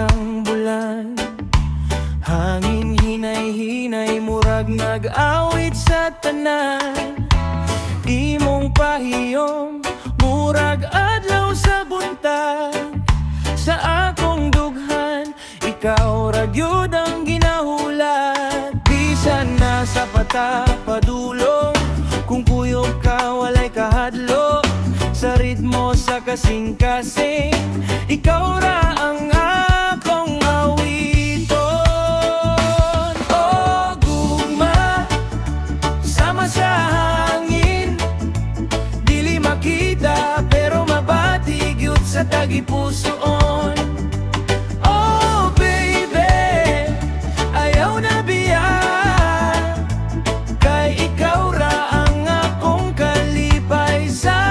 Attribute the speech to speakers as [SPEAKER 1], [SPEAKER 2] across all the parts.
[SPEAKER 1] ng bulan. Hangin hinay-hinay murag nag-awit sa tanan. Imong pahiyom murag adlaw sa buntag. Sa akong dughan ikaw ra gyud ang ginahulat. Bisan nasa patapadulong, kung kuyog ka walay kahadlo. Sa ritmo sa kasing-kasing, ikaw ra ang akong awiton. O gugma, sama sa hangin, dili makita pero mabatig yun sa tagipusoon. Oh baby, ayaw na biya, kay ikaw ra ang akong kalipay sa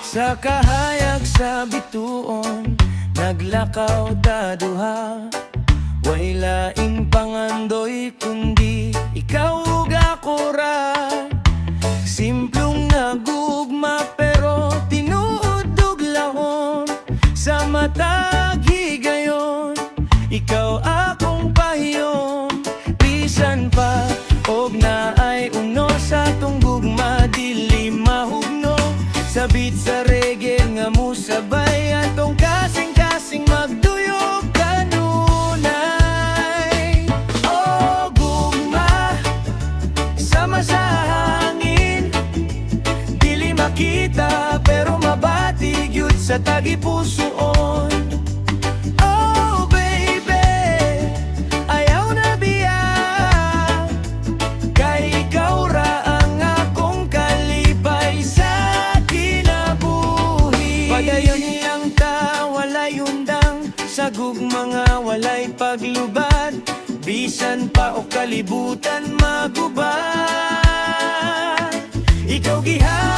[SPEAKER 1] sa kahayag sa bituon, naglakaw ta duha. Way laing pangandoy kundi ikaw ug ako ra. Simplong nagugma pero tinuod ug lahon. Sa matag higayon, ikaw akong pahiyom. Bisan pa og naay uno sa tunggugma, dili mahugno. Sabit sa reggae nga musabay, atong kasing-kasing magduyog kanunay. O gugma, sama sa hangin, dili makita pero mabatig yun sa tagipusoon. Oh baby, ayaw na biya, kay ikaw ra ang akong kalipay sa padayon niyang ta, walay undang, sagug mga walay paglubad. Bisan pa o kalibutan magubad, ikaw gihapon